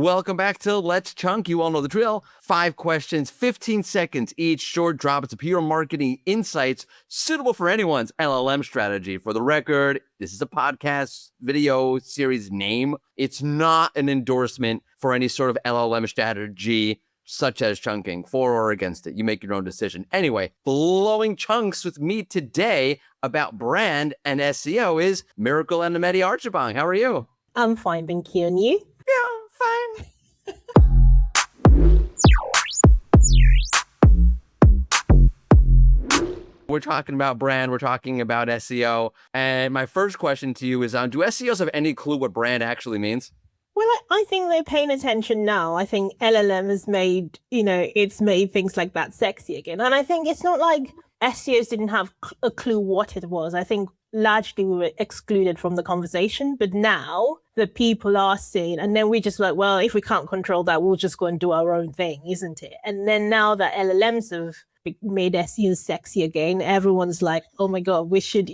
Welcome back to Let's Chunk. You all know the drill. 5 questions, 15 seconds each, short drops of pure marketing insights suitable for anyone's LLM strategy. For the record, this is a podcast video series name. It's not an endorsement for any sort of LLM strategy such as chunking, for or against it. You make your own decision. Anyway, blowing chunks with me today about brand and SEO is Miracle Inameti-Archibong. How are you? I'm fine, thank you. And you? Yeah, fine. We're talking about brand, we're talking about SEO. And my first question to you is, do SEOs have any clue what brand actually means? Well, I think they're paying attention now. I think LLM has made, it's made things like that sexy again. And I think it's not like SEOs didn't have a clue what it was. I think largely we were excluded from the conversation, but now the people are saying, and then we just like, well, if we can't control that, we'll just go and do our own thing, isn't it? And then now that LLMs have made SEO sexy again, everyone's like, oh my God, we should,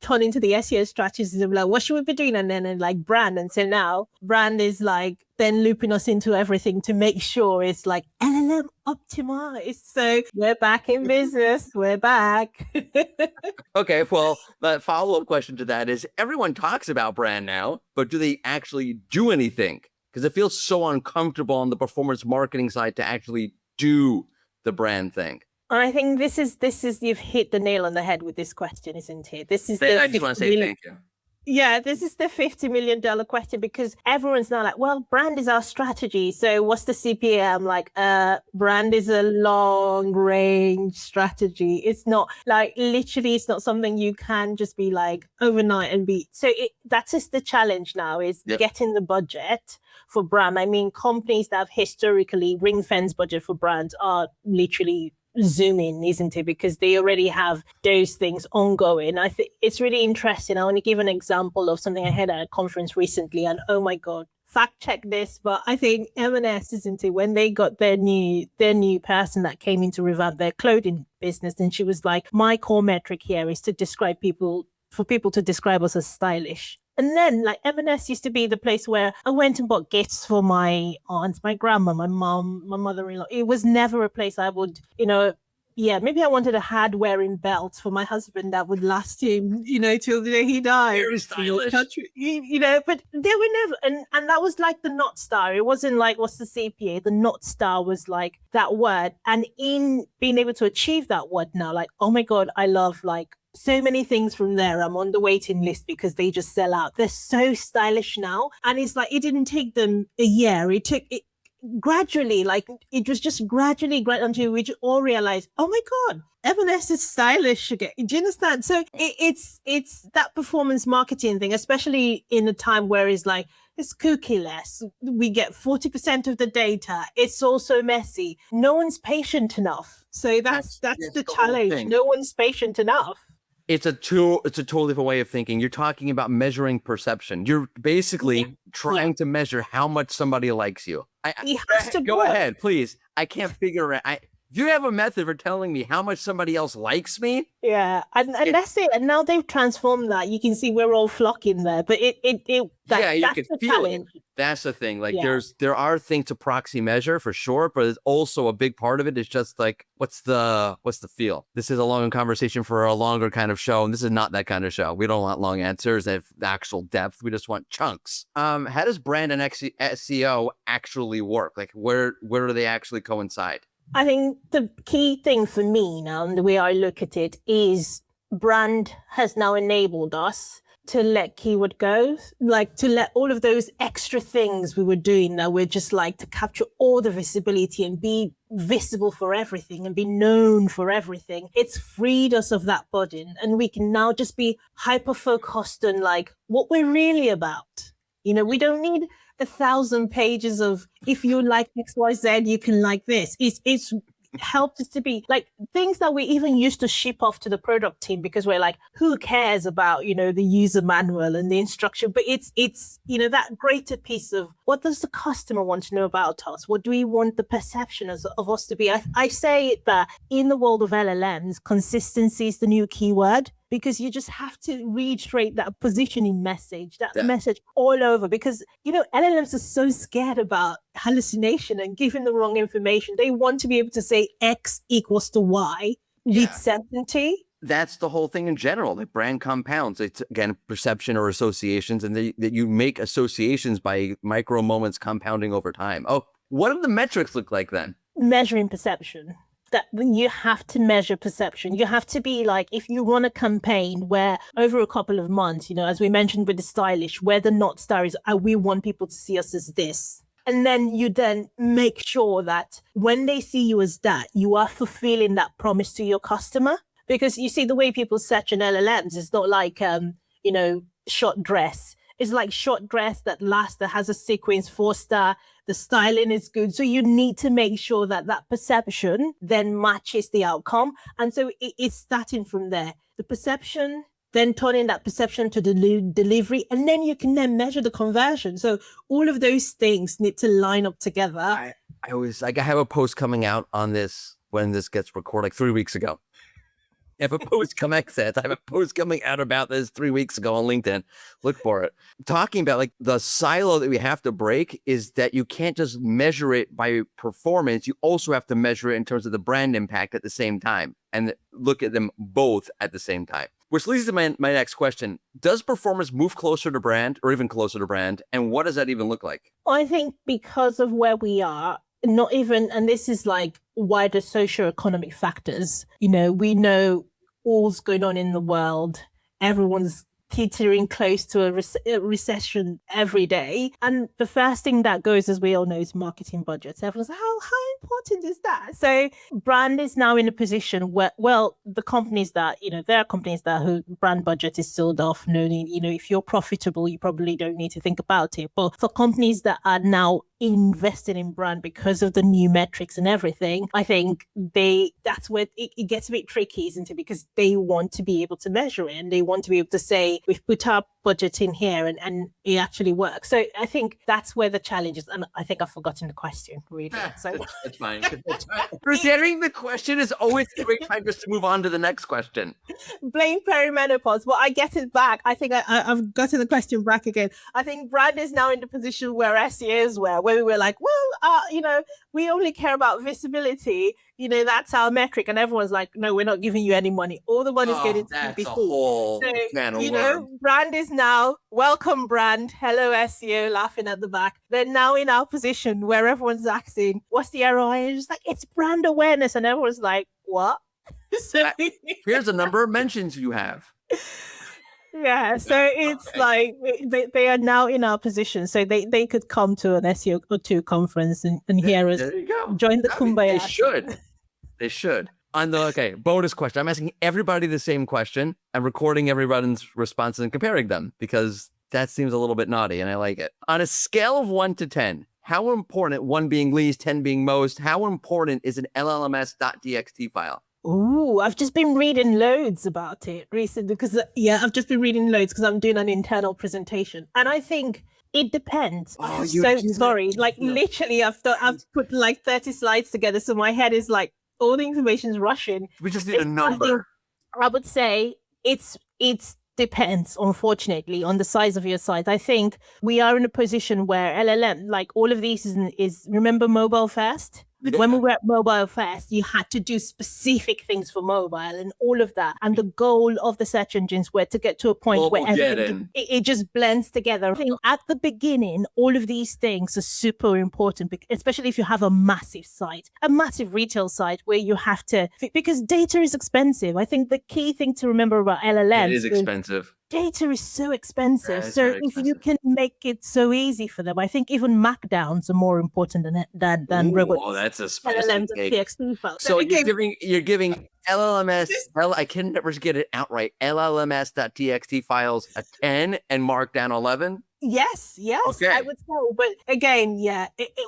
turn into the SEO strategies and like, what should we be doing? And then like brand. And so now brand is like then looping us into everything to make sure it's like LLM optimized. So we're back in business. We're back. Okay, well, the follow-up question to that is, everyone talks about brand now, but do they actually do anything? Because it feels so uncomfortable on the performance marketing side to actually do the brand thing. I think this is you've hit the nail on the head with this question, isn't it? This is I just want to say thank you. Yeah, this is the $50 million question, because everyone's now like, well, brand is our strategy. So what's the CPA? I'm like, brand is a long range strategy. It's not like, literally, it's not something you can just be like overnight and be. So that's just the challenge now, is getting the budget for brand. I mean, companies that have historically ring-fence budget for brands are literally zooming, isn't it? Because they already have those things ongoing. I think it's really interesting. I want to give an example of something I had at a conference recently, and oh my God, fact check this, but I think M&S, isn't it, when they got their new person that came in to revamp their clothing business, and she was like, my core metric here is to describe people, for people to describe us as stylish. And then like M&S used to be the place where I went and bought gifts for my aunts, my grandma, my mom, my mother-in-law. It was never a place I would, maybe I wanted a hard-wearing belt for my husband that would last him, till the day he died. Very stylish. But they were never, and that was like the North Star. It wasn't like, what's the CPA? The North Star was like that word. And in being able to achieve that word now, like, oh my God, I love like so many things from there. I'm on the waiting list because they just sell out. They're so stylish now. And it's like, it didn't take them a year. It took it gradually, like it was just gradually until we all realized, oh my God, M&S is stylish again. Do you understand? So it's that performance marketing thing, especially in a time where it's like, it's cookie-less. We get 40% of the data. It's also messy. No one's patient enough. So that's the challenge. No one's patient enough. It's a totally different way of thinking. You're talking about measuring perception. You're basically trying to measure how much somebody likes you. Go ahead, please. I can't figure it out. If you have a method for telling me how much somebody else likes me. Yeah, and that's it. And now they've transformed that. You can see we're all flocking there. But you can feel it. That's the thing. Like there are things to proxy measure for sure, but it's also a big part of it is just like, what's the feel? This is a long conversation for a longer kind of show, and this is not that kind of show. We don't want long answers and actual depth. We just want chunks. How does brand and SEO actually work? Like where do they actually coincide? I think the key thing for me now, and the way I look at it, is brand has now enabled us to let keyword go, like to let all of those extra things we were doing that we're just like to capture all the visibility and be visible for everything and be known for everything. It's freed us of that burden, and we can now just be hyper-focused on like what we're really about. We don't need 1,000 pages of, if you like XYZ, you can like this. It's helped us to be like things that we even used to ship off to the product team because we're like, who cares about, the user manual and the instruction? But it's that greater piece of what does the customer want to know about us? What do we want the perception of us to be? I say that in the world of LLMs, consistency is the new keyword. because you just have to reiterate that positioning message, that message all over, because, LLMs are so scared about hallucination and giving the wrong information. They want to be able to say X equals to Y with certainty. That's the whole thing in general. Like brand compounds. It's, again, perception or associations, and that you make associations by micro moments compounding over time. Oh, what do the metrics look like then? Measuring perception. That you have to measure perception. You have to be like, if you run a campaign where over a couple of months, as we mentioned with the stylish, where the North Star is, we want people to see us as this. And then you then make sure that when they see you as that, you are fulfilling that promise to your customer. Because you see, the way people search in LLMs is not like, short dress. It's like short dress that lasts, that has a sequence, 4-star, the styling is good. So you need to make sure that perception then matches the outcome. And so it's starting from there. The perception, then turning that perception to the delivery, and then you can then measure the conversion. So all of those things need to line up together. I have a post coming out on this when this gets recorded, like 3 weeks ago. I have a post coming out about this 3 weeks ago on LinkedIn. Look for it. Talking about like the silo that we have to break is that you can't just measure it by performance. You also have to measure it in terms of the brand impact at the same time, and look at them both at the same time. Which leads to my next question. Does performance move closer to brand or even closer to brand? And what does that even look like? I think because of where we are, not even, and this is like wider socioeconomic factors. We know all's going on in the world. Everyone's teetering close to a recession every day. And the first thing that goes, as we all know, is marketing budgets. Everyone's like, how important is that? So brand is now in a position where, the companies that, there are companies that whose brand budget is sold off. No need, if you're profitable, you probably don't need to think about it. But for companies that are now invested in brand because of the new metrics and everything, I think that's where it gets a bit tricky, isn't it? Because they want to be able to measure it, and they want to be able to say, we've put our budget in here and it actually works. So I think that's where the challenge is. And I think I've forgotten the question, really. So that's fine. Presenting the question is always a great time just to move on to the next question. Blame perimenopause. Well, I get it back. I think I've gotten the question back again. I think brand is now in the position where SEOs were, where we were like, we only care about visibility. That's our metric. And everyone's like, no, we're not giving you any money. All the money's getting to PPC. That's a whole brand is now, welcome brand, hello SEO, laughing at the back. They're now in our position where everyone's asking, what's the ROI? And it's like, it's brand awareness. And everyone's like, what? Here's the number of mentions you have. Yeah, so it's like they are now in our position, so they could come to an SEO or 2 conference and hear us. There you go. Join the kumbaya. They should. Bonus question. I'm asking everybody the same question. I'm recording everybody's responses and comparing them because that seems a little bit naughty and I like it. On a scale of 1 to 10, how important, 1 being least, 10 being most, how important is an LLMs.txt file? Ooh, I've just been reading loads about it recently because, I've just been reading loads because I'm doing an internal presentation. And I think it depends. Literally, I've put like 30 slides together. So my head is like, all the information's rushing. We just need a number. I would say it's depends, unfortunately, on the size of your site. I think we are in a position where LLM, like all of these is remember mobile first? Yeah. When we were at mobile first, you had to do specific things for mobile and all of that. And the goal of the search engines were to get to a point where it just blends together. I think at the beginning, all of these things are super important, especially if you have a massive site, a massive retail site where you have to, because data is expensive. I think the key thing to remember about LLMs is expensive. Data is so expensive. So if you can make it so easy for them, I think even markdowns are more important than robots. Oh, that's a spicy cake. TXT file. So you're giving LLMS, I can never get it outright, LLMS.txt files a 10 and markdown 11? Yes, okay. I would say. But again,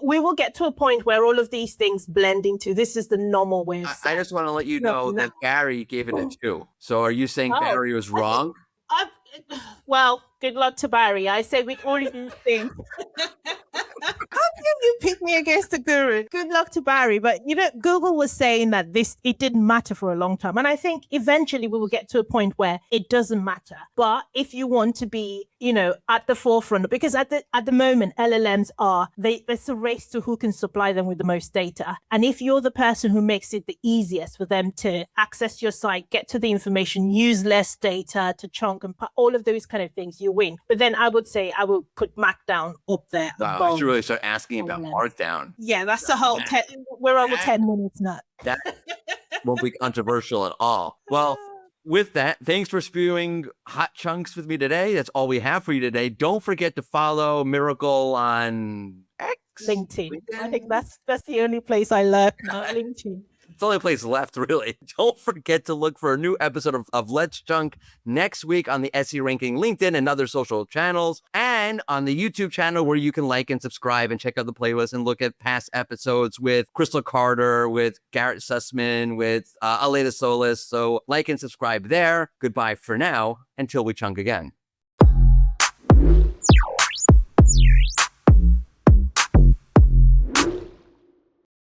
we will get to a point where all of these things blend into, this is the normal way of I just want to let you know that Barry gave it a 2. So are you saying Barry was wrong? Well, good luck to Barry. I say with all of these things. How can you pick me against the guru. Good luck to Barry. But Google was saying that it didn't matter for a long time. And I think eventually we will get to a point where it doesn't matter. But if you want to be, at the forefront, because at the moment, LLMs it's a race to who can supply them with the most data. And if you're the person who makes it the easiest for them to access your site, get to the information, use less data to chunk and all of those kind of things, you win. But then I would say I will put Markdown up there. I should really start asking about Markdown. Yeah, that's the whole. We're over 10 minutes now. That won't be controversial at all. Well, with that, thanks for spewing hot chunks with me today. That's all we have for you today. Don't forget to follow Miracle on X. LinkedIn. I think that's the only place I lurk now. LinkedIn. It's the only place left, really. Don't forget to look for a new episode of Let's Chunk next week on the SE Ranking LinkedIn and other social channels, and on the YouTube channel where you can like and subscribe and check out the playlist and look at past episodes with Crystal Carter, with Garrett Sussman, with Aleda Solis. So like and subscribe there. Goodbye for now, until we chunk again.